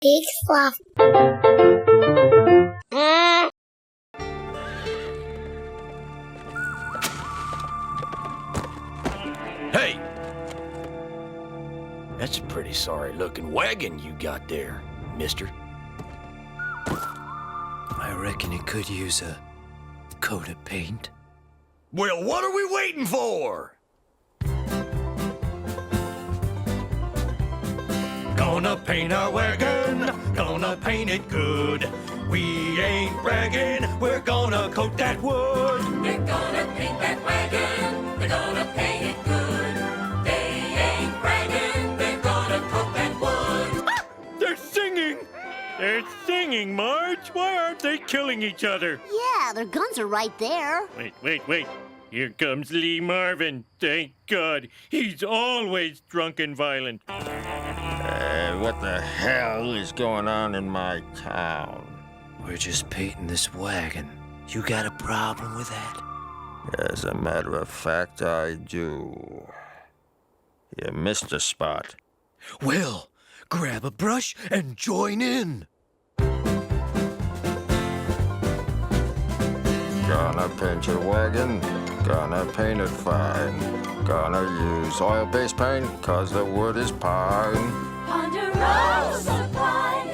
Big fluff. Hey! That's a pretty sorry-looking wagon you got there, mister. I reckon it could use a coat of paint. Well, what are we waiting for? Gonna paint our wagon, gonna paint it good. We ain't bragging, we're gonna coat that wood. We're gonna paint that wagon, we're gonna paint it good. They ain't bragging, they're gonna coat that wood. Ah! They're singing! They're singing, Marge! Why aren't they killing each other? Yeah, their guns are right there. Wait. Here comes Lee Marvin. Thank God. He's always drunk and violent. What the hell is going on in my town? We're just painting this wagon. You got a problem with that? As a matter of fact, I do. You missed a spot. Well, grab a brush and join in. Gonna paint your wagon, gonna paint it fine. Gonna use oil-based paint, cause the wood is pine. Ponderosa Pine.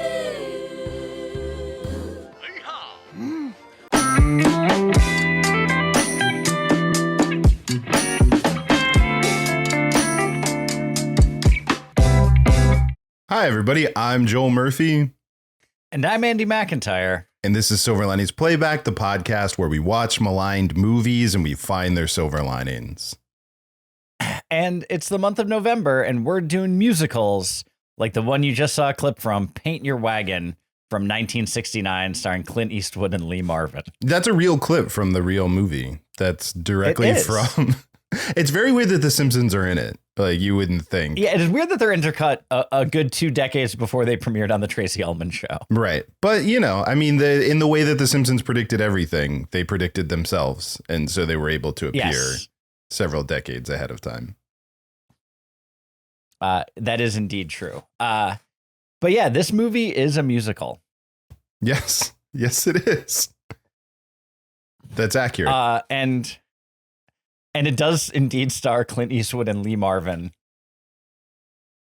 Hi, everybody. I'm Joel Murphy. And I'm Andy McIntyre. And this is Silver Linings Playback, the podcast where we watch maligned movies and we find their silver linings. And it's the month of November, and we're doing musicals like the one you just saw a clip from, Paint Your Wagon, from 1969, starring Clint Eastwood and Lee Marvin. That's a real clip from the real movie. That's directly from... It's very weird that The Simpsons are in it. Like, you wouldn't think. Yeah, it is weird that they're intercut a good 2 decades before they premiered on the Tracy Ullman Show. Right. But, you know, I mean, in the way that The Simpsons predicted everything, they predicted themselves. And so they were able to appear several decades ahead of time. That is indeed true. But yeah, this movie is a musical. Yes. Yes, it is. That's accurate. And it does indeed star Clint Eastwood and Lee Marvin.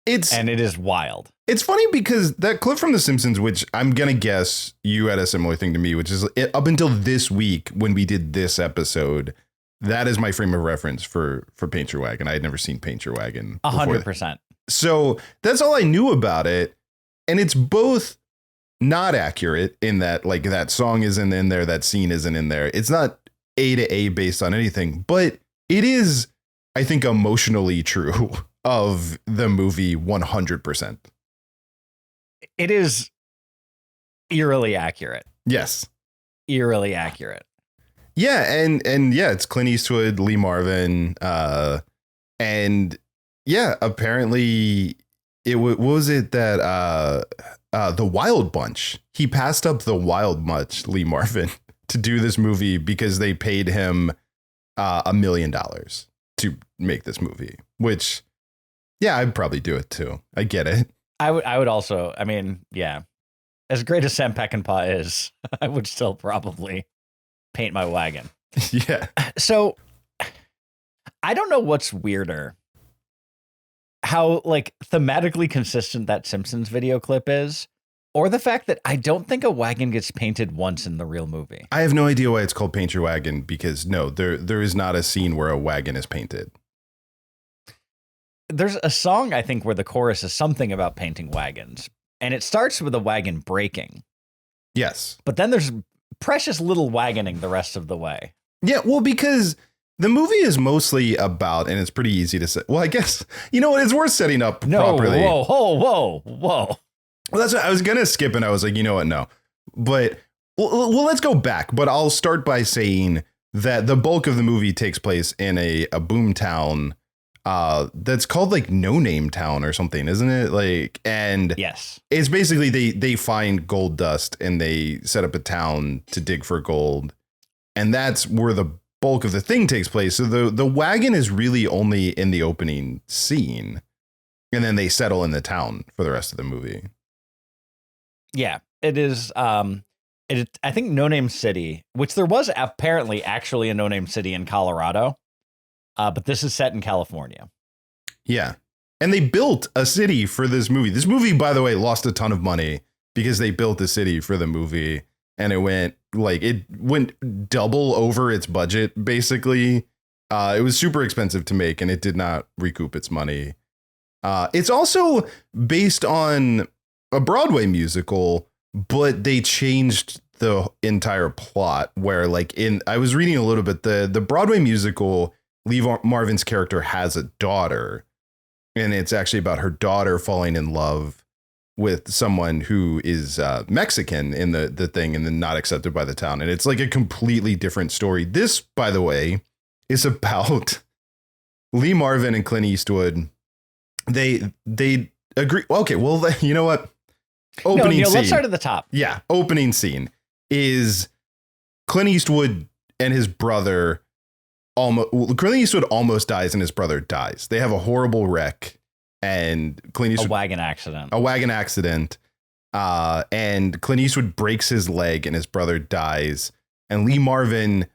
And it is wild. It's funny because that clip from The Simpsons, which I'm going to guess you had a similar thing to me, which is up until this week when we did this episode, that is my frame of reference for Paint Your Wagon. I had never seen Paint Your Wagon. 100%. So that's all I knew about it. And it's both not accurate in that, like, that song isn't in there, that scene isn't in there. It's not A to A based on anything, but it is, I think, emotionally true of the movie 100%. It is eerily accurate. Yes. Eerily accurate. Yeah, and yeah, it's Clint Eastwood, Lee Marvin, and yeah, apparently what was it that the Wild Bunch, he passed up the Wild Bunch, Lee Marvin, to do this movie because they paid him $1 million to make this movie, which, yeah, I'd probably do it too. I get it. I would also, I mean, yeah, as great as Sam Peckinpah is, I would still probably paint my wagon. Yeah. So I don't know what's weirder, how like thematically consistent that Simpsons video clip is, or the fact that I don't think a wagon gets painted once in the real movie. I have no idea why it's called Paint Your Wagon, because no, there is not a scene where a wagon is painted. There's a song, I think, where the chorus is something about painting wagons, and it starts with a wagon breaking. Yes. But then there's precious little wagoning the rest of the way. Yeah, well, because the movie is mostly about, and it's pretty easy to say, well, I guess, you know what, it's worth setting up properly. Whoa. Well, that's what I was going to skip, and I was like, you know what, no. But, well, let's go back. But I'll start by saying that the bulk of the movie takes place in a boom town that's called like No Name Town or something, isn't it? Like, and yes, it's basically they find gold dust and they set up a town to dig for gold. And that's where the bulk of the thing takes place. So the wagon is really only in the opening scene. And then they settle in the town for the rest of the movie. Yeah, it is. I think No Name City, which there was apparently actually a No Name City in Colorado, but this is set in California. Yeah. And they built a city for this movie. This movie, by the way, lost a ton of money because they built a city for the movie, and it went double over its budget, basically. It was super expensive to make, and it did not recoup its money. It's also based on a Broadway musical, but they changed the entire plot where, like, I was reading a little bit, the Broadway musical, Lee Marvin's character has a daughter, and it's actually about her daughter falling in love with someone who is Mexican in the thing and then not accepted by the town. And it's like a completely different story. This, by the way, is about Lee Marvin and Clint Eastwood. They agree. Okay, well, you know what? Opening scene. Let's start at the top. Yeah, opening scene is Clint Eastwood and his brother. Clint Eastwood almost dies and his brother dies. They have a horrible wreck, and Clint Eastwood, a wagon accident. And Clint Eastwood breaks his leg and his brother dies. And Lee Marvin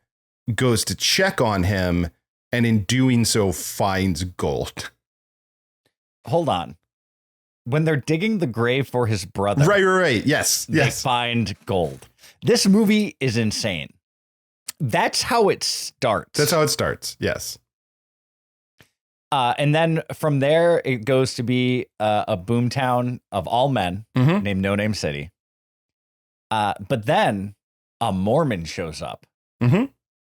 goes to check on him, and in doing so finds gold. Hold on. When they're digging the grave for his brother. Right. Yes. They find gold. This movie is insane. That's how it starts. Yes. And then from there, it goes to be a boomtown of all men named No Name City. But then a Mormon shows up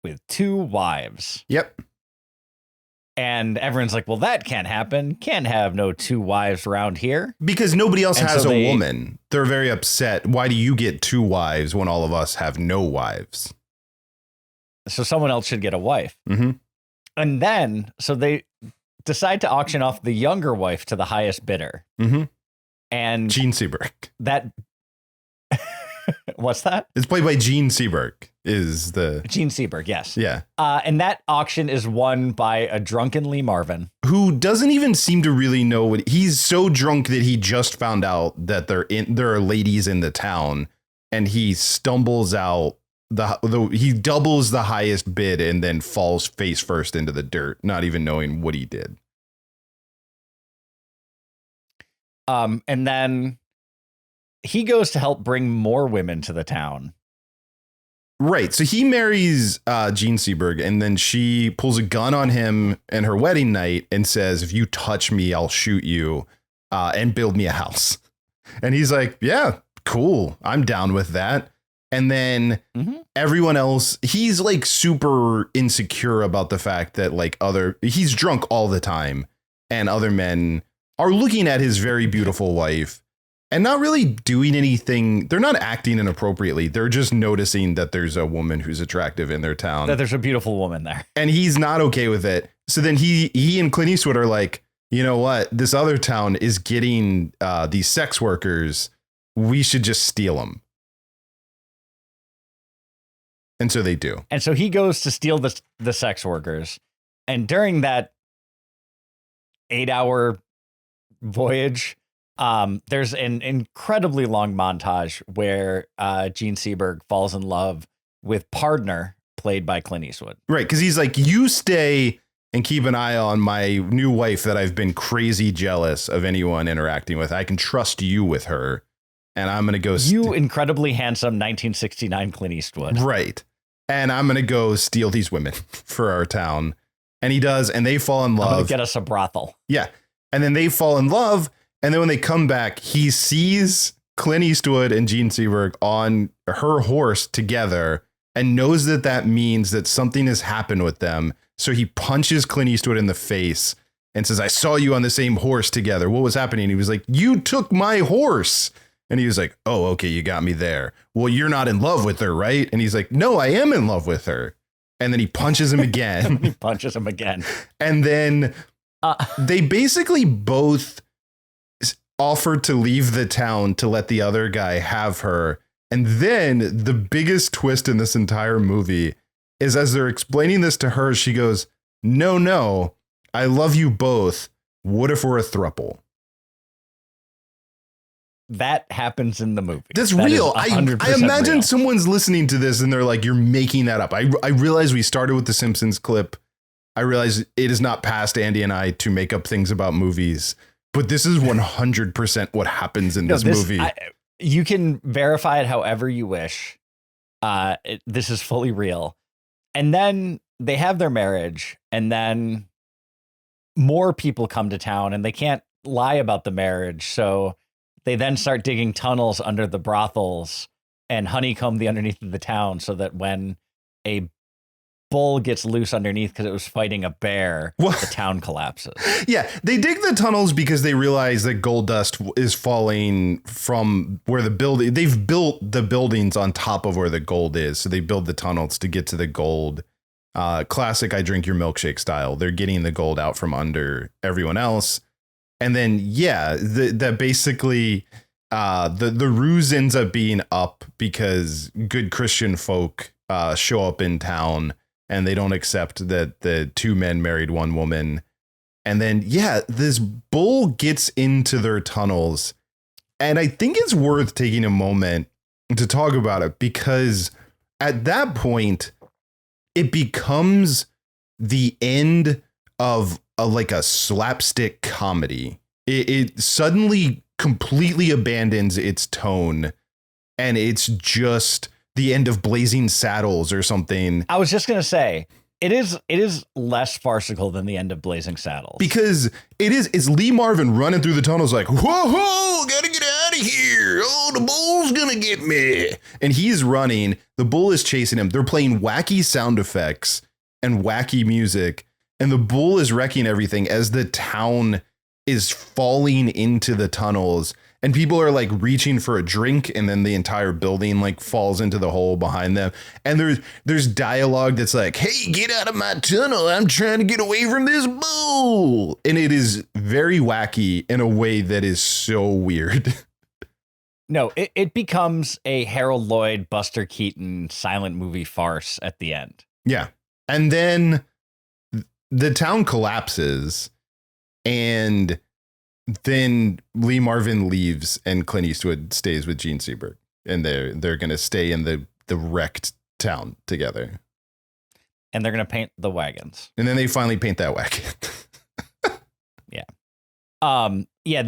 with 2 wives. Yep. And everyone's like, well, that can't happen. Can't have no 2 wives around here. Because nobody else has a woman. They're very upset. Why do you get 2 wives when all of us have no wives? So someone else should get a wife. And then, so they decide to auction off the younger wife to the highest bidder. And Jean Seberg. What's that? It's played by Jean Seberg. Jean Seberg, yes. Yeah. And that auction is won by a drunken Lee Marvin, who doesn't even seem to really know what he's so drunk that he just found out that there are ladies in the town, and he stumbles out. He doubles the highest bid and then falls face first into the dirt, not even knowing what he did. And then he goes to help bring more women to the town. Right. So he marries Jean Seberg, and then she pulls a gun on him and her wedding night and says, if you touch me, I'll shoot you and build me a house. And he's like, yeah, cool. I'm down with that. And then everyone else, he's like super insecure about the fact that he's drunk all the time, and other men are looking at his very beautiful wife and not really doing anything. They're not acting inappropriately. They're just noticing that there's a woman who's attractive in their town. That there's a beautiful woman there. And he's not okay with it. So then he and Clint Eastwood are like, you know what? This other town is getting these sex workers. We should just steal them. And so they do. And so he goes to steal the sex workers. And during that 8-hour voyage, there's an incredibly long montage where Jean Seberg falls in love with Pardner, played by Clint Eastwood. Right, because he's like, you stay and keep an eye on my new wife that I've been crazy jealous of anyone interacting with. I can trust you with her. And I'm going to go... You incredibly handsome 1969 Clint Eastwood. Right. And I'm going to go steal these women for our town. And he does, and they fall in love. I'm going to get us a brothel. Yeah. And then they fall in love. And then when they come back, he sees Clint Eastwood and Jean Seberg on her horse together and knows that means that something has happened with them. So he punches Clint Eastwood in the face and says, I saw you on the same horse together. What was happening? He was like, you took my horse. And he was like, oh, okay, you got me there. Well, you're not in love with her, right? And he's like, no, I am in love with her. And then he punches him again. And then they basically both offered to leave the town to let the other guy have her. And then the biggest twist in this entire movie is, as they're explaining this to her, she goes, no, I love you both. What if we're a throuple? that happens in the movie. That's That is real. I 100% imagine real. someone's listening to this and they're like, you're making that up. I realize we started with the Simpsons clip. I realize it is not past Andy and I to make up things about movies, but this is 100% what happens in this movie. You can verify it however you wish. This is fully real. And then they have their marriage, and then more people come to town, and they can't lie about the marriage. So they then start digging tunnels under the brothels and honeycomb the underneath of the town so that when a bull gets loose underneath because it was fighting a bear, the town collapses. Yeah, they dig the tunnels because they realize that gold dust is falling from where they've built the buildings on top of where the gold is. So they build the tunnels to get to the gold. Classic I drink your milkshake style. They're getting the gold out from under everyone else. And then, that basically the ruse ends up being up because good Christian folk show up in town and they don't accept that the two men married one woman. And then, this bull gets into their tunnels. And I think it's worth taking a moment to talk about it because at that point, it becomes the end of a slapstick comedy. It suddenly completely abandons its tone, and it's just the end of Blazing Saddles or something. I was just going to say, it is less farcical than the end of Blazing Saddles. Because it's Lee Marvin running through the tunnels like, whoa, gotta get out of here. Oh, the bull's gonna get me. And he's running. The bull is chasing him. They're playing wacky sound effects and wacky music. And the bull is wrecking everything as the town is falling into the tunnels. And people are like reaching for a drink, and then the entire building like falls into the hole behind them. And there's dialogue that's like, hey, get out of my tunnel. I'm trying to get away from this bull. And it is very wacky in a way that is so weird. No, it becomes a Harold Lloyd, Buster Keaton silent movie farce at the end. Yeah. And then the town collapses, and then Lee Marvin leaves and Clint Eastwood stays with Jean Seberg, and they're going to stay in the wrecked town together. And they're going to paint the wagons. And then they finally paint that wagon. Yeah.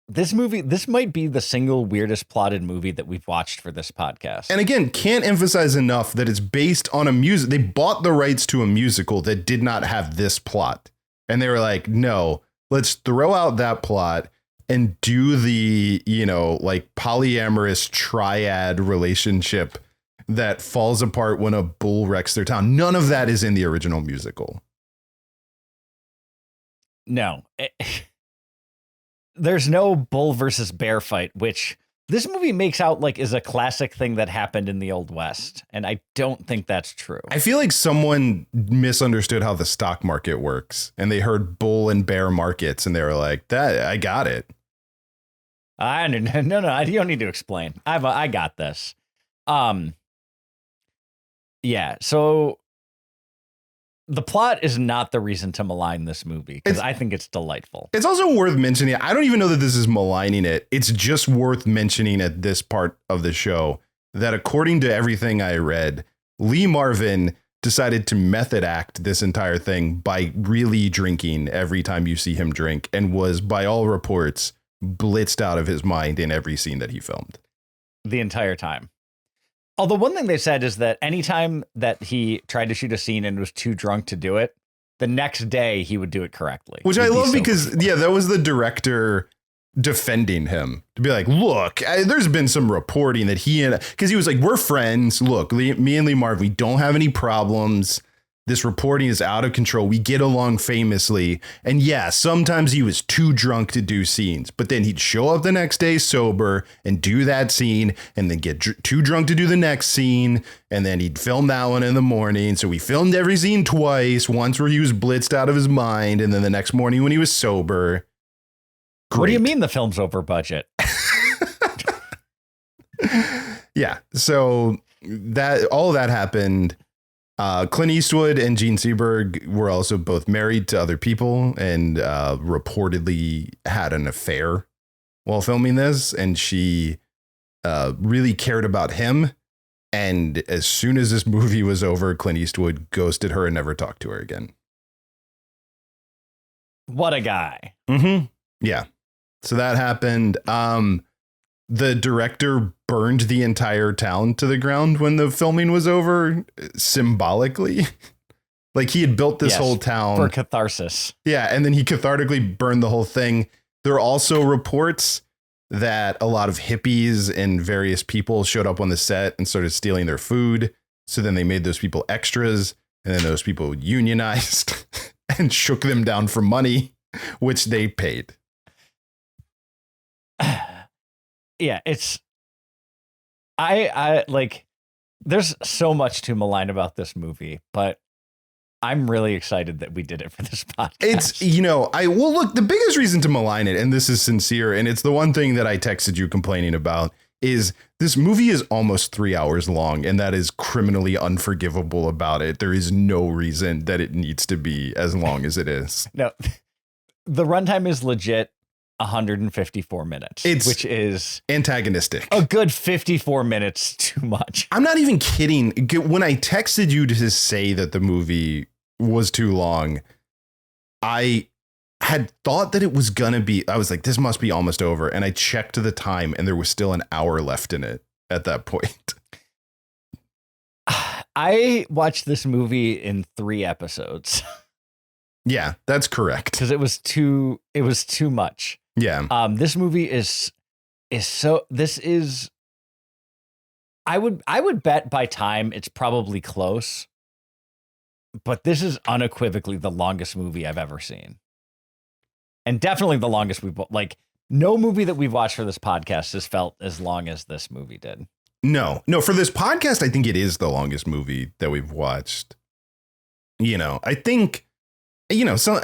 This movie, this might be the single weirdest plotted movie that we've watched for this podcast. And again, can't emphasize enough that it's based on a music. They bought the rights to a musical that did not have this plot. And they were like, no, let's throw out that plot and do the, polyamorous triad relationship that falls apart when a bull wrecks their town. None of that is in the original musical. No. There's no bull versus bear fight, which this movie makes out like is a classic thing that happened in the Old West. And I don't think that's true. I feel like someone misunderstood how the stock market works, and they heard bull and bear markets and they were like, that I got it. No, you don't need to explain. I got this. Yeah. So the plot is not the reason to malign this movie, because I think it's delightful. It's also worth mentioning. I don't even know that this is maligning it. It's just worth mentioning at this part of the show that according to everything I read, Lee Marvin decided to method act this entire thing by really drinking every time you see him drink, and was, by all reports, blitzed out of his mind in every scene that he filmed. The entire time. Although one thing they said is that anytime that he tried to shoot a scene and was too drunk to do it, the next day he would do it correctly. Which I love because, that was the director defending him. To be like, look, there's been some reporting that because he was like, we're friends. Look, me and Lee Marvin, we don't have any problems. This reporting is out of control. We get along famously. And sometimes he was too drunk to do scenes, but then he'd show up the next day sober and do that scene, and then get too drunk to do the next scene. And then he'd film that one in the morning. So we filmed every scene twice, once where he was blitzed out of his mind, and then the next morning when he was sober. Great. What do you mean the film's over budget? So all of that happened. Clint Eastwood and Jean Seberg were also both married to other people and reportedly had an affair while filming this. And she really cared about him. And as soon as this movie was over, Clint Eastwood ghosted her and never talked to her again. What a guy. Mm-hmm. Yeah. So that happened. The director burned the entire town to the ground when the filming was over, symbolically. Like he had built this whole town for catharsis. Yeah. And then he cathartically burned the whole thing. There are also reports that a lot of hippies and various people showed up on the set and started stealing their food. So then they made those people extras, and then those people unionized and shook them down for money, which they paid. Yeah, it's I like there's so much to malign about this movie, but I'm really excited that we did it for this podcast. It's, look, the biggest reason to malign it, and this is sincere, and it's the one thing that I texted you complaining about, is this movie is almost 3 hours long, and that is criminally unforgivable about it. There is no reason that it needs to be as long as it is. No, the runtime is legit 154 minutes, which is antagonistic. A good 54 minutes too much. I'm not even kidding. When I texted you to say that the movie was too long, I had thought that it was gonna be, I was like, this must be almost over. And I checked the time and there was still an hour left in it at that point. I watched this movie in 3 episodes. Yeah, that's correct. Because it was too much. Yeah. This movie is so, I would bet by time it's probably close, but this is unequivocally the longest movie I've ever seen. And definitely the longest no movie that we've watched for this podcast has felt as long as this movie did. No, for this podcast, I think it is the longest movie that we've watched. I think, so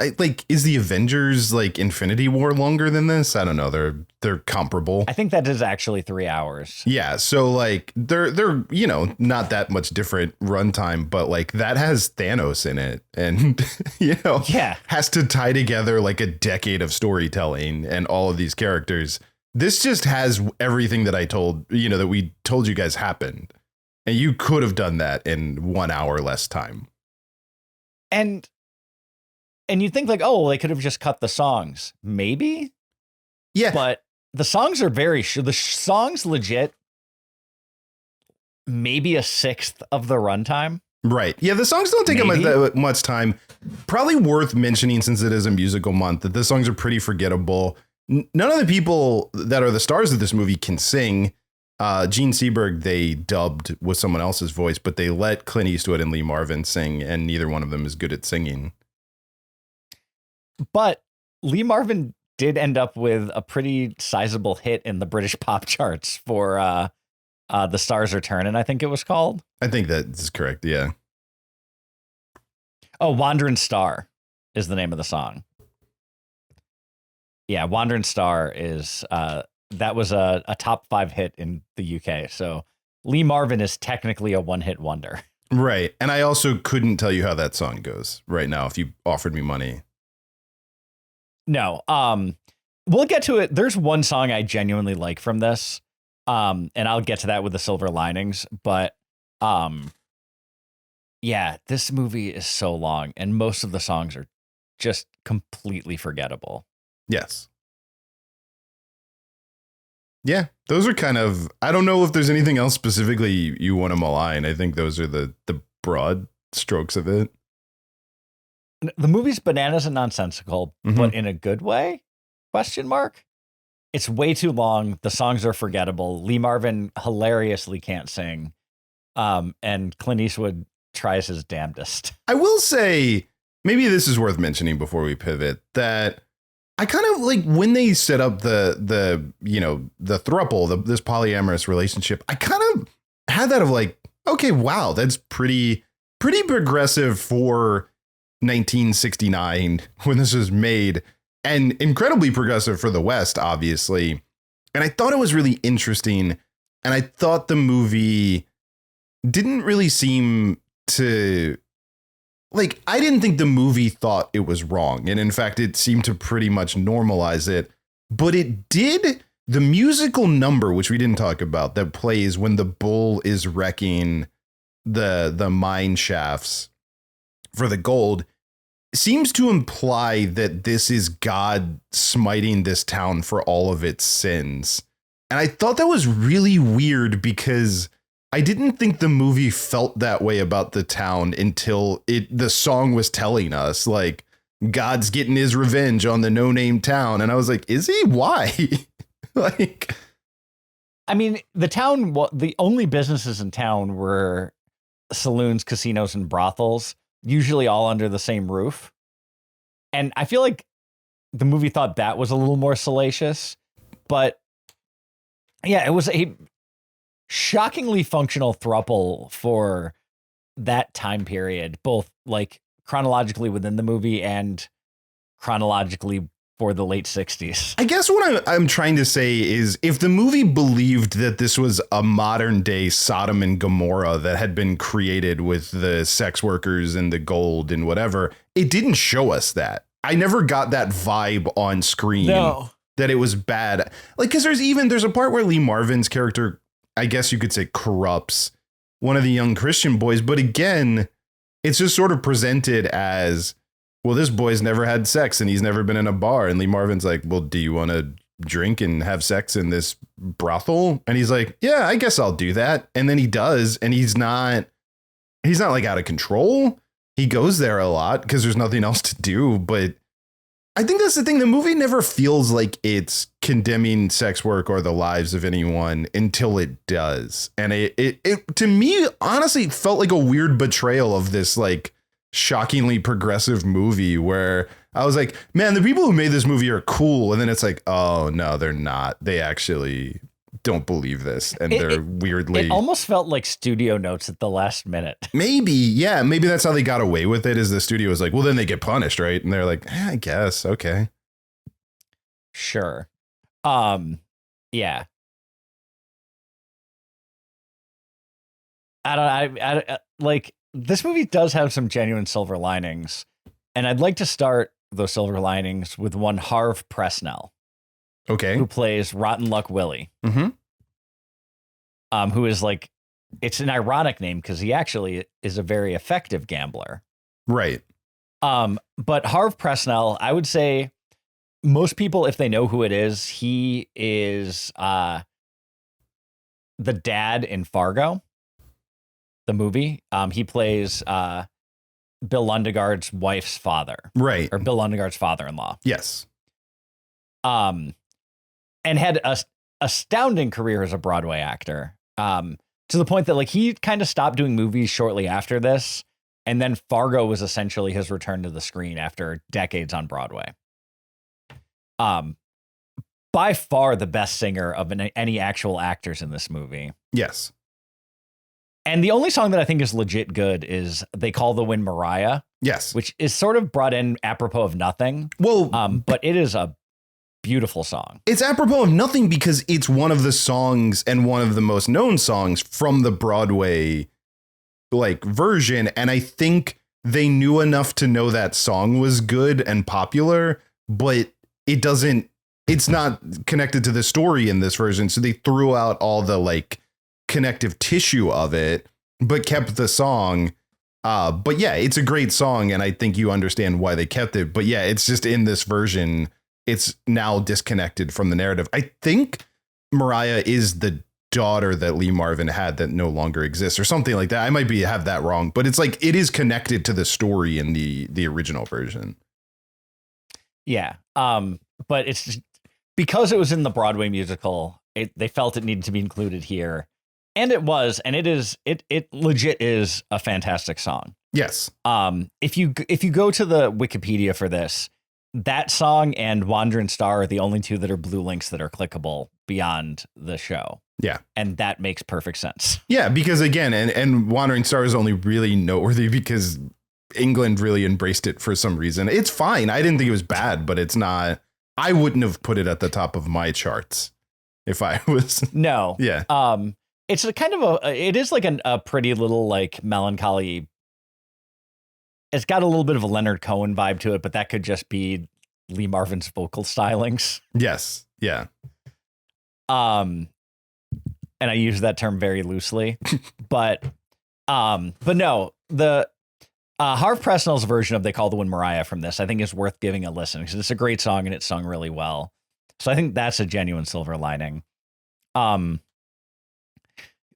is the Avengers Infinity War longer than this? I don't know. They're comparable. I think that is actually 3 hours. Yeah. So they're not that much different runtime, but that has Thanos in it and, has to tie together a decade of storytelling and all of these characters. This just has everything that I told, that we told you guys happened. And you could have done that in 1 hour less time. And you think they could have just cut the songs. Maybe. Yeah. But the songs are the songs legit, maybe a sixth of the runtime. Right. Yeah. The songs don't take that much time. Probably worth mentioning, since it is a musical month, that the songs are pretty forgettable. None of the people that are the stars of this movie can sing. Jean Seberg, they dubbed with someone else's voice, but they let Clint Eastwood and Lee Marvin sing, and neither one of them is good at singing. But Lee Marvin did end up with a pretty sizable hit in the British pop charts for The Stars Return, and I think it was called. I think that is correct, yeah. Oh, Wandering Star is the name of the song. Yeah, Wandering Star is, that was a top 5 hit in the UK. So Lee Marvin is technically a one-hit wonder. Right, and I also couldn't tell you how that song goes right now if you offered me money. No, we'll get to it. There's one song I genuinely like from this, and I'll get to that with the silver linings. But yeah, this movie is so long, and most of the songs are just completely forgettable. Yes. Yeah, those are kind of, I don't know if there's anything else specifically you want to malign. I think those are the broad strokes of it. The movie's bananas and nonsensical, but in a good way? Question mark. It's way too long. The songs are forgettable. Lee Marvin hilariously can't sing. And Clint Eastwood tries his damnedest. I will say, maybe this is worth mentioning before we pivot, that I kind of when they set up the throuple, this polyamorous relationship, I kind of had that of okay, wow, that's pretty progressive for 1969 when this was made, and incredibly progressive for the West, obviously. And I thought it was really interesting. And I thought the movie didn't really seem to like, I didn't think the movie thought it was wrong. And in fact, it seemed to pretty much normalize it. But it did. The musical number, which we didn't talk about, that plays when the bull is wrecking the mine shafts for the gold, seems to imply that this is God smiting this town for all of its sins. And I thought that was really weird because I didn't think the movie felt that way about the town until the song was telling us, like, God's getting his revenge on the no-name town. And I was like, is he? Why? Like, I mean, the town, the only businesses in town were saloons, casinos, and brothels, usually all under the same roof. And I feel like the movie thought that was a little more salacious, but yeah, it was a shockingly functional throuple for that time period, both like chronologically within the movie and chronologically for the late 60s. I guess what I'm trying to say is if the movie believed that this was a modern day Sodom and Gomorrah that had been created with the sex workers and the gold and whatever, it didn't show us that. I never got that vibe on screen. No. That it was bad. Like, because there's a part where Lee Marvin's character, I guess you could say, corrupts one of the young Christian boys. But again, it's just sort of presented as, well, this boy's never had sex and he's never been in a bar. And Lee Marvin's like, well, do you want to drink and have sex in this brothel? And he's like, yeah, I guess I'll do that. And then he does. And he's not like out of control. He goes there a lot because there's nothing else to do. But I think that's the thing. The movie never feels like it's condemning sex work or the lives of anyone until it does. And it to me, honestly, it felt like a weird betrayal of this, like, shockingly progressive movie where I was like, man, the people who made this movie are cool. And then it's like, oh, no, they're not. They actually don't believe this. And they're weirdly. It almost felt like studio notes at the last minute. Maybe. Yeah. Maybe that's how they got away with it, is the studio was like, well, then they get punished. Right. And they're like, I guess. OK. Sure. Yeah. I like, this movie does have some genuine silver linings, and I'd like to start those silver linings with one Harve Presnell, OK, who plays Rotten Luck Willie, who is like, it's an ironic name because he actually is a very effective gambler. Right. But Harve Presnell, I would say most people, if they know who it is, he is the dad in Fargo, the movie. He plays Bill Lundegaard's wife's father. Right. Or Bill Lundegaard's father-in-law. Yes. And had a astounding career as a Broadway actor. To the point that, like, he kind of stopped doing movies shortly after this. And then Fargo was essentially his return to the screen after decades on Broadway. By far the best singer of any actual actors in this movie. Yes. And the only song that I think is legit good is They Call the Wind Mariah. Yes. Which is sort of brought in apropos of nothing. Well, but it is a beautiful song. It's apropos of nothing because it's one of the songs and one of the most known songs from the Broadway, like, version. And I think they knew enough to know that song was good and popular, but it's not connected to the story in this version. So they threw out all the, like, connective tissue of it, but kept the song. But yeah, it's a great song, and I think you understand why they kept it. But yeah, it's just in this version, it's now disconnected from the narrative. I think Mariah is the daughter that Lee Marvin had that no longer exists, or something like that. I might have that wrong, but it's like it is connected to the story in the original version. Yeah. But it's just, because it was in the Broadway musical, they felt it needed to be included here. And it was, and it legit is a fantastic song. Yes. If you go to the Wikipedia for this, that song and Wandering Star are the only two that are blue links that are clickable beyond the show. Yeah. And that makes perfect sense. Yeah, because again, and Wandering Star is only really noteworthy because England really embraced it for some reason. It's fine. I didn't think it was bad, but it's not, I wouldn't have put it at the top of my charts if I was. No. Yeah. It's a kind of it is like a pretty little, like, melancholy it's got a little bit of a Leonard Cohen vibe to it, but that could just be Lee Marvin's vocal stylings. Yes. Yeah. And I use that term very loosely, but no, the Harve Presnell's version of They Call the Wind Mariah from this, I think is worth giving a listen because it's a great song and it's sung really well. So I think that's a genuine silver lining.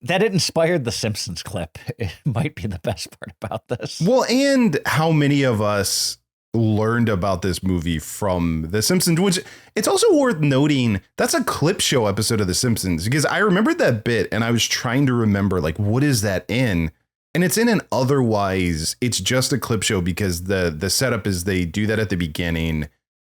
That it inspired the Simpsons clip. It might be the best part about this. Well, and how many of us learned about this movie from The Simpsons, which it's also worth noting that's a clip show episode of The Simpsons, because I remembered that bit and I was trying to remember, like, what is that in? And it's in an otherwise, it's just a clip show because the setup is they do that at the beginning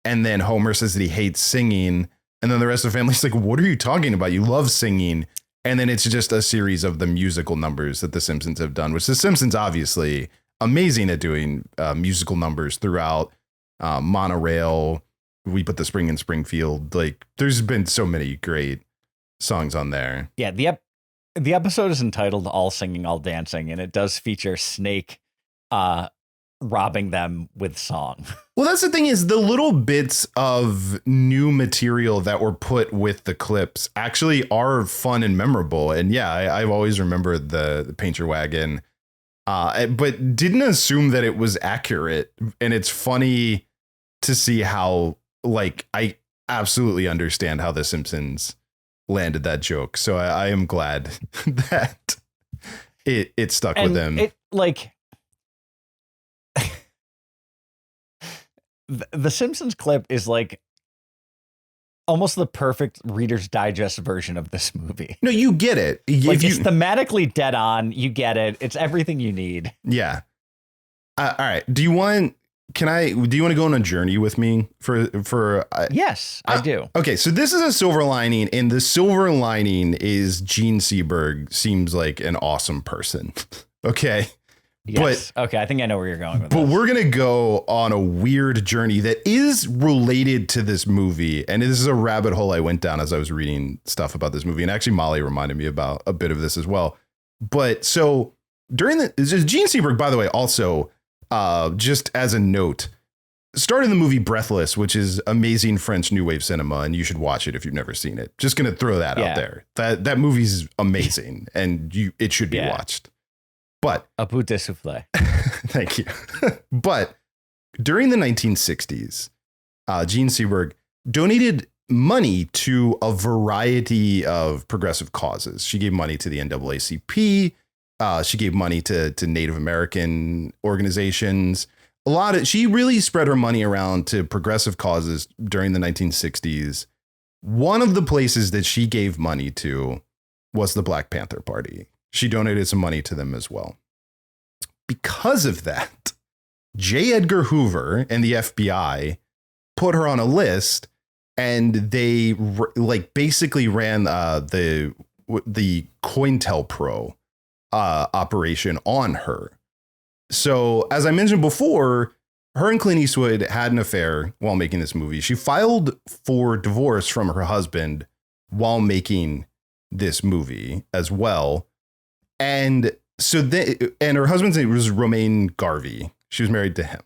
and then Homer says that he hates singing. And then the rest of the family's like, what are you talking about? You love singing. And then it's just a series of the musical numbers that The Simpsons have done, which The Simpsons obviously amazing at doing musical numbers throughout. Monorail, We Put the Spring in Springfield. Like, there's been so many great songs on there. Yeah, the episode is entitled All Singing, All Dancing, and it does feature Snake robbing them with song. Well, that's the thing is the little bits of new material that were put with the clips actually are fun and memorable. And yeah, I've always remembered the Paint Your Wagon, but didn't assume that it was accurate. And it's funny to see how, like, I absolutely understand how The Simpsons landed that joke. So I am glad that it stuck with him. It, like, the Simpsons clip is like almost the perfect Reader's Digest version of this movie. No, you get it. Like, it's thematically dead on. You get it. It's everything you need. Yeah. All right. Do you want to go on a journey with me for yes, I do. Okay. So this is a silver lining, and the silver lining is Jean Seberg seems like an awesome person. Okay. Yes. But, okay, I think I know where you're going with this. But we're going to go on a weird journey that is related to this movie. And this is a rabbit hole I went down as I was reading stuff about this movie. And actually, Molly reminded me about a bit of this as well. But so Gene Seberg, by the way, also, just as a note, started the movie Breathless, which is amazing French new wave cinema. And you should watch it if you've never seen it. Just going to throw that out there. That movie's amazing and it should be watched. But a bout de souffle. Thank you. But during the 1960s, Jean Seberg donated money to a variety of progressive causes. She gave money to the NAACP. She gave money to Native American organizations. She really spread her money around to progressive causes during the 1960s. One of the places that she gave money to was the Black Panther Party. She donated some money to them as well. Because of that, J. Edgar Hoover and the FBI put her on a list, and they basically ran the COINTELPRO operation on her. So, as I mentioned before, her and Clint Eastwood had an affair while making this movie. She filed for divorce from her husband while making this movie as well. And so and her husband's name was Romain Garvey. She was married to him.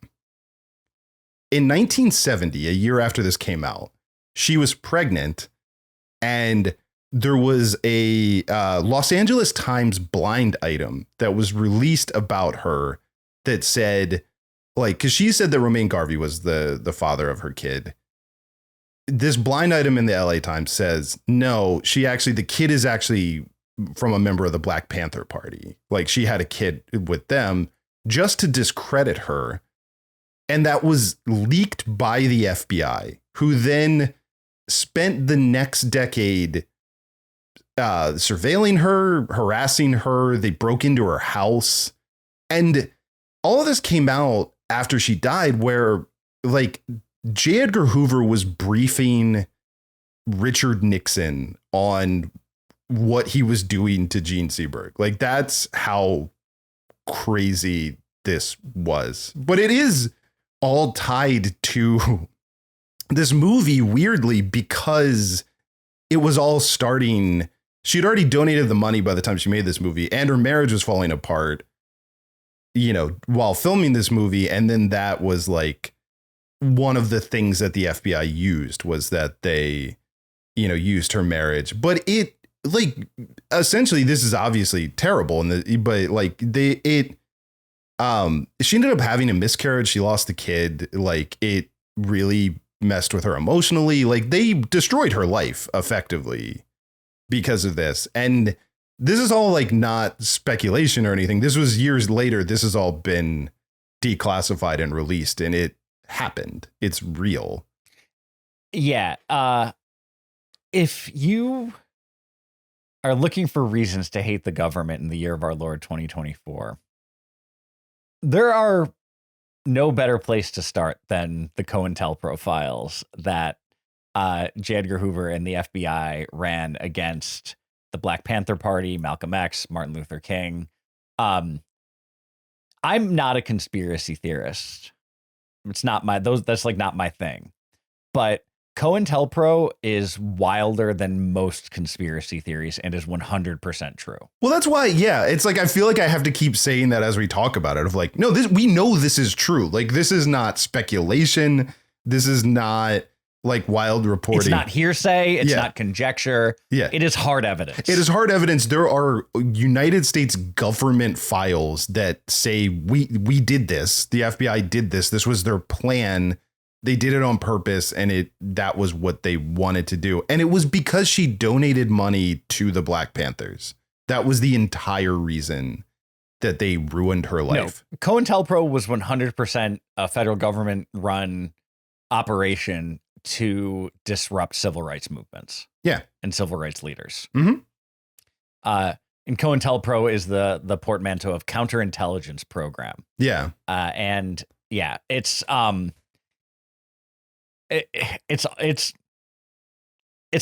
In 1970, a year after this came out, she was pregnant, and there was a Los Angeles Times blind item that was released about her that said, like, because she said that Romain Garvey was the father of her kid. This blind item in the LA Times says, no, the kid is actually from a member of the Black Panther Party. Like, she had a kid with them just to discredit her. And that was leaked by the FBI, who then spent the next decade surveilling her, harassing her. They broke into her house. And all of this came out after she died, where, like, J. Edgar Hoover was briefing Richard Nixon on what he was doing to Jean Seberg. Like, that's how crazy this was. But it is all tied to this movie, weirdly, because it was all starting. She'd already donated the money by the time she made this movie, and her marriage was falling apart. while filming this movie. And then that was like one of the things that the FBI used was that they, used her marriage. But it like essentially this is obviously terrible. But like she ended up having a miscarriage. She lost the kid. Like it really messed with her emotionally. Like they destroyed her life effectively because of this. And this is all like not speculation or anything. This was years later. This has all been declassified and released, and it happened. It's real. Yeah. If you are looking for reasons to hate the government in the year of our Lord 2024, there are no better place to start than the COINTELPRO files that J. Edgar Hoover and the FBI ran against the Black Panther Party, Malcolm X, Martin Luther King. I'm not a conspiracy theorist. It's not that's like not my thing. But COINTELPRO is wilder than most conspiracy theories and is 100% true. Well, that's why, yeah, it's like I feel like I have to keep saying that as we talk about it of like, no, we know this is true. Like this is not speculation. This is not like wild reporting. It's not hearsay. It's not conjecture. Yeah. It is hard evidence. It is hard evidence. There are United States government files that say we did this. The FBI did this. This was their plan. They did it on purpose, and that was what they wanted to do. And it was because she donated money to the Black Panthers. That was the entire reason that they ruined her life. No, COINTELPRO was 100% a federal government run operation to disrupt civil rights movements. Yeah. And civil rights leaders. Mm-hmm. And COINTELPRO is the portmanteau of counterintelligence program. Yeah. And yeah, it's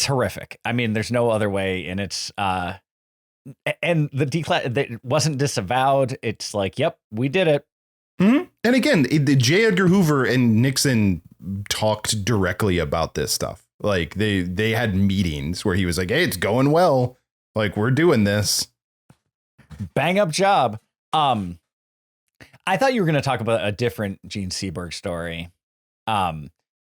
horrific. I mean, there's no other way, and it's and it wasn't disavowed. It's like, yep, we did it. Mm-hmm. And again, J. Edgar Hoover and Nixon talked directly about this stuff. Like they had meetings where he was like, hey, it's going well. Like we're doing this. Bang up job. I thought you were going to talk about a different Jean Seberg story.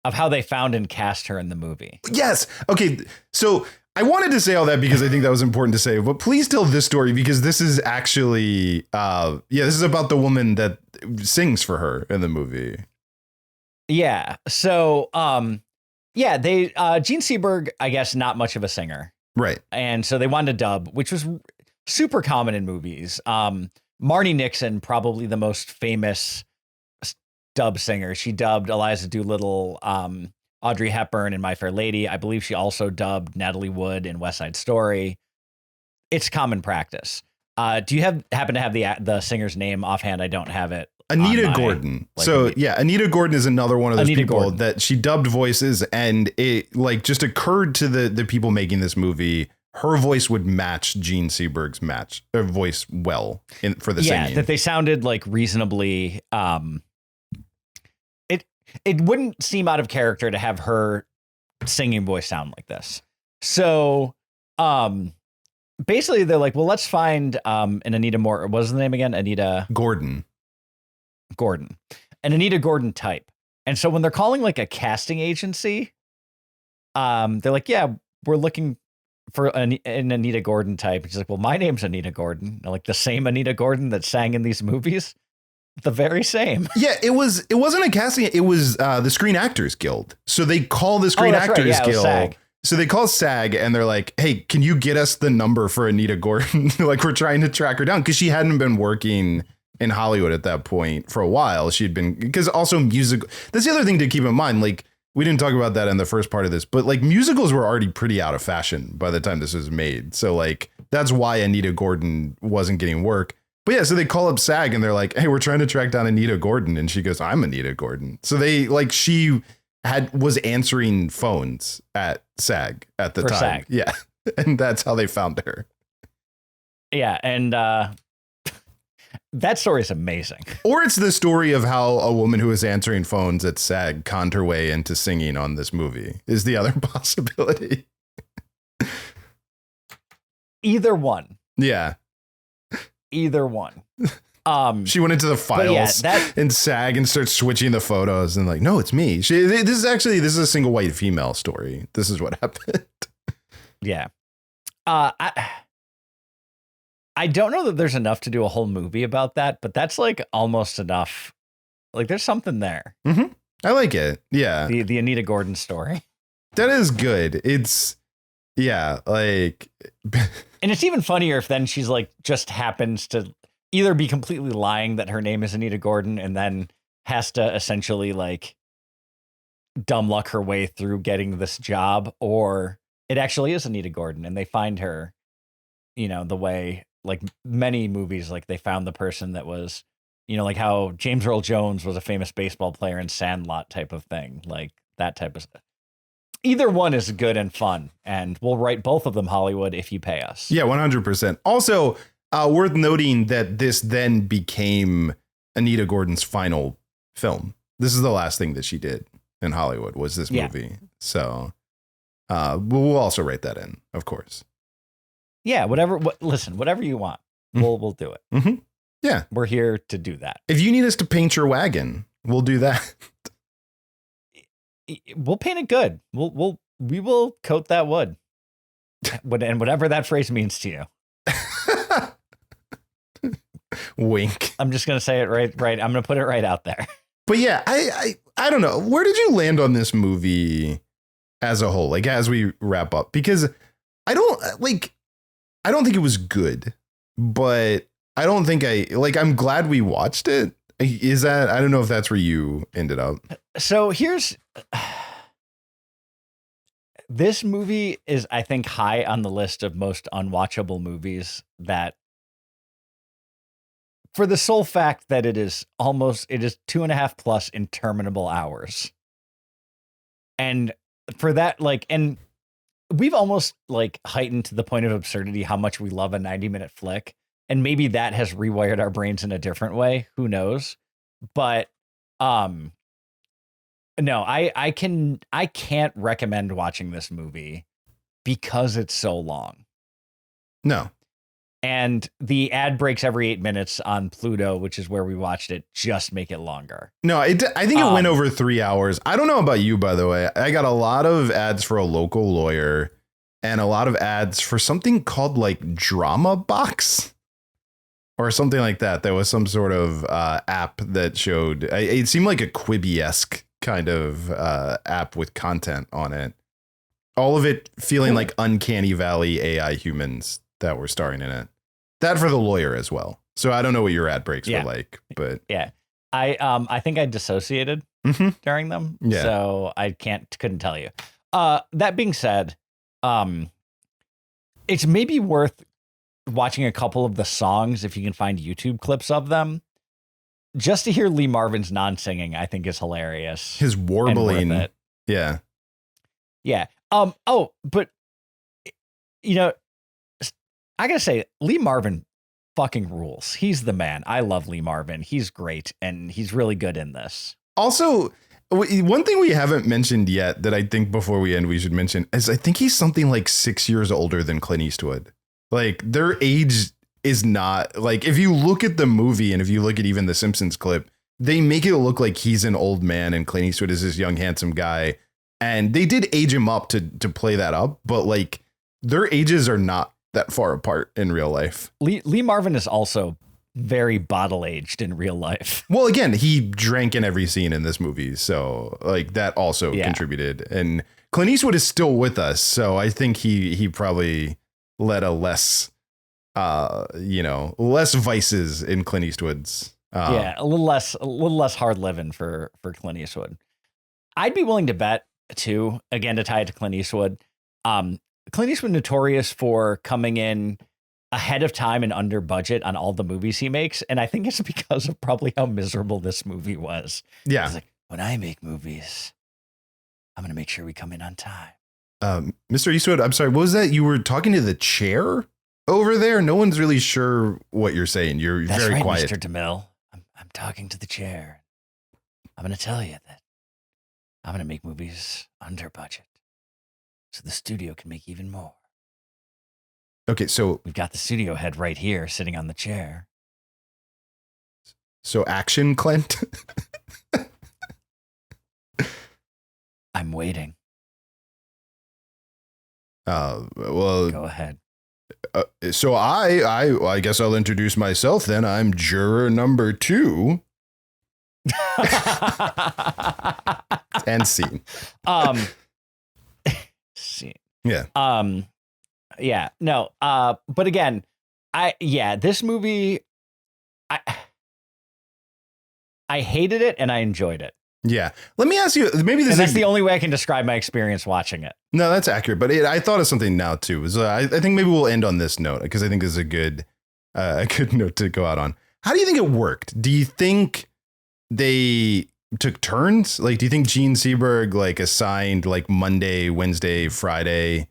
Of how they found and cast her in the movie. Yes. Okay. So I wanted to say all that because I think that was important to say, but please tell this story because this is actually, this is about the woman that sings for her in the movie. Yeah. So, they, Jean Seberg, I guess, not much of a singer. Right. And so they wanted to dub, which was super common in movies. Marnie Nixon, probably the most famous dub singer. She dubbed Eliza Doolittle, Audrey Hepburn in My Fair Lady. I believe she also dubbed Natalie Wood in West Side Story. It's common practice. Do you happen to have the singer's name offhand? I don't have it. Anita Gordon. Anita Gordon is another one of those people that she dubbed voices, and it like just occurred to the people making this movie. Her voice would match Jean Seberg's voice well for the singing. Yeah, that they sounded like reasonably. It wouldn't seem out of character to have her singing voice sound like this. So, basically they're like, well, let's find an Anita Moore. What was the name again? Anita Gordon. An Anita Gordon type. And so when they're calling like a casting agency, they're like, yeah, we're looking for an Anita Gordon type. She's like, well, my name's Anita Gordon. Like the same Anita Gordon that sang in these movies. The very same. Yeah, it wasn't a casting. It was the Screen Actors Guild. So they call the Screen Actors Guild. SAG. So they call SAG and they're like, hey, can you get us the number for Anita Gordon? Like we're trying to track her down because she hadn't been working in Hollywood at that point for a while. She'd been because also music. That's the other thing to keep in mind. Like we didn't talk about that in the first part of this, but like musicals were already pretty out of fashion by the time this was made. So like that's why Anita Gordon wasn't getting work. But yeah, so they call up SAG and they're like, hey, we're trying to track down Anita Gordon. And she goes, I'm Anita Gordon. So they like she was answering phones at SAG at the time. SAG. Yeah. And that's how they found her. Yeah. And that story is amazing. Or it's the story of how a woman who was answering phones at SAG conned her way into singing on this movie is the other possibility. Either one. Yeah. Either one. She went into the files and SAG and starts switching the photos and like, no, it's me. This is a single white female story. This is what happened. Yeah. I don't know that there's enough to do a whole movie about that, but that's like almost enough. Like there's something there. Mm-hmm. I like it. Yeah. The Anita Gordon story. That is good. It's like and it's even funnier if then she's like just happens to either be completely lying that her name is Anita Gordon and then has to essentially like dumb luck her way through getting this job, or it actually is Anita Gordon and they find her, the way like many movies, like they found the person that was, like how James Earl Jones was a famous baseball player in Sandlot type of thing, like that type of stuff. Either one is good and fun, and we'll write both of them, Hollywood, if you pay us. Yeah, 100%. Also, worth noting that this then became Anita Gordon's final film. This is the last thing that she did in Hollywood was this movie. So we'll also write that in, of course. Yeah, whatever you want. We'll do it. Mm-hmm. Yeah. We're here to do that. If you need us to paint your wagon, we'll do that. We'll paint it good. We will coat that wood. And whatever that phrase means to you. Wink. I'm just going to say it right. I'm going to put it right out there. But yeah, I don't know. Where did you land on this movie as a whole? Like, as we wrap up, because I don't think it was good, but I don't think I'm glad we watched it. Is that, I don't know if that's where you ended up. So this movie is, I think, high on the list of most unwatchable movies, that for the sole fact that it is 2.5 plus interminable hours. And for that, and we've almost heightened to the point of absurdity how much we love a 90-minute flick. And maybe that has rewired our brains in a different way. Who knows? But no, I can't recommend watching this movie because it's so long. No. And the ad breaks every 8 minutes on Pluto, which is where we watched it, just make it longer. No, I think it went over 3 hours. I don't know about you, by the way. I got a lot of ads for a local lawyer and a lot of ads for something called Drama Box. Or something like that. There was some sort of app that showed. It seemed like a Quibi-esque kind of app with content on it. All of it feeling like Uncanny Valley AI humans that were starring in it. That for the lawyer as well. So I don't know what your ad breaks were like, but yeah, I think I dissociated during them. Yeah. So I couldn't tell you. That being said, it's maybe worth watching a couple of the songs if you can find YouTube clips of them, just to hear Lee Marvin's non-singing. I think is hilarious. His warbling. Yeah. But I gotta say, Lee Marvin fucking rules. He's the man. I love Lee Marvin. He's great, and he's really good in this. Also, one thing we haven't mentioned yet that I think before we end we should mention is I think he's something like 6 years older than Clint Eastwood. Their age is not if you look at the movie and if you look at even the Simpsons clip, they make it look like he's an old man and Clint Eastwood is this young, handsome guy. And they did age him up to play that up. But their ages are not that far apart in real life. Lee Marvin is also very bottle aged in real life. Well, again, he drank in every scene in this movie. So that also contributed. And Clint Eastwood is still with us. So I think he probably led a less vices in Clint Eastwood's. A little less hard living for Clint Eastwood. I'd be willing to bet too, again, to tie it to Clint Eastwood. Clint Eastwood notorious for coming in ahead of time and under budget on all the movies he makes. And I think it's because of probably how miserable this movie was. Yeah. He's when I make movies, I'm going to make sure we come in on time. Mr. Eastwood, I'm sorry, what was that? You were talking to the chair over there? No one's really sure what you're saying. You're That's very right, quiet. Mr. DeMille. I'm talking to the chair. I'm going to tell you that I'm going to make movies under budget so the studio can make even more. Okay, so we've got the studio head right here sitting on the chair. So action, Clint. I'm waiting. Well, Go ahead. So I guess I'll introduce myself then. I'm juror number 2. And scene. Scene. Yeah. Yeah. No. But again, this movie, I hated it and I enjoyed it. Yeah. Let me ask you, maybe this And that's is the only way I can describe my experience watching it. No, that's accurate. But I thought of something now too. So I think maybe we'll end on this note because I think this is a good note to go out on. How do you think it worked? Do you think they took turns? Like, do you think Jean Seberg like assigned like Monday, Wednesday, Friday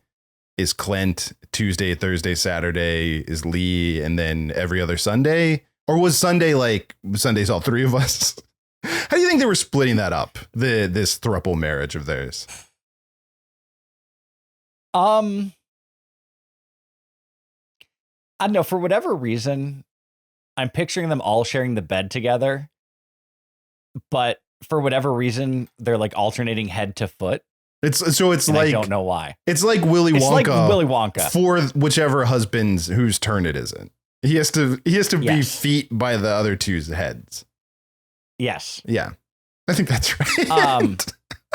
is Clint, Tuesday, Thursday, Saturday is Lee, and then every other Sunday? Or was Sunday like Sunday's all 3 of us? How do you think they were splitting that up? This throuple marriage of theirs? I don't know. For whatever reason, I'm picturing them all sharing the bed together. But for whatever reason, they're like alternating head to foot. It's and like I don't know why. It's like Willy Wonka. It's like Willy Wonka for whichever husband's whose turn it isn't. He has to be feet by the other two's heads. Yes. Yeah. I think that's right.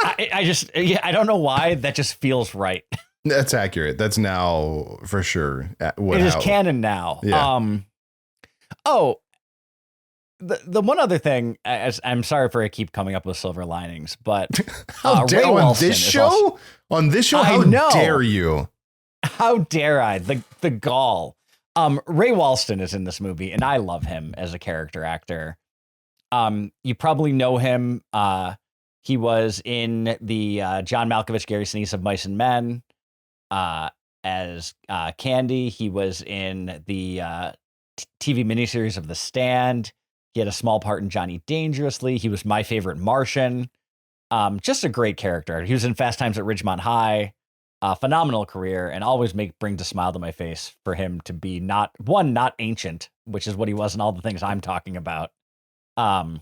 I don't know why that just feels right. That's accurate. That's now for sure. It is canon now. Yeah. The one other thing, as I'm sorry for I keep coming up with silver linings, but on this show, how dare you? How dare I? The gall. Ray Walston is in this movie, and I love him as a character actor. You probably know him. He was in the John Malkovich, Gary Sinise of Mice and Men as Candy. He was in the TV miniseries of The Stand. He had a small part in Johnny Dangerously. He was my favorite Martian. Just a great character. He was in Fast Times at Ridgemont High. Phenomenal career, and always brings a smile to my face for him to be not ancient, which is what he was in all the things I'm talking about. And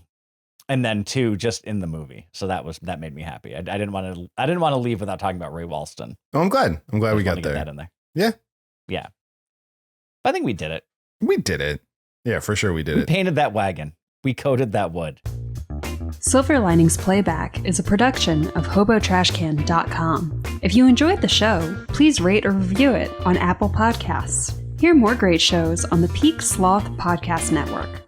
then 2, just in the movie. So that made me happy. I didn't want to leave without talking about Ray Walston. Oh, I'm glad we got there. Get that in there. Yeah. Yeah. But I think we did it. We did it. Yeah, for sure we did it. We painted that wagon. We coated that wood. Silver Linings Playback is a production of HoboTrashcan.com. If you enjoyed the show, please rate or review it on Apple Podcasts. Hear more great shows on the Peak Sloth Podcast Network.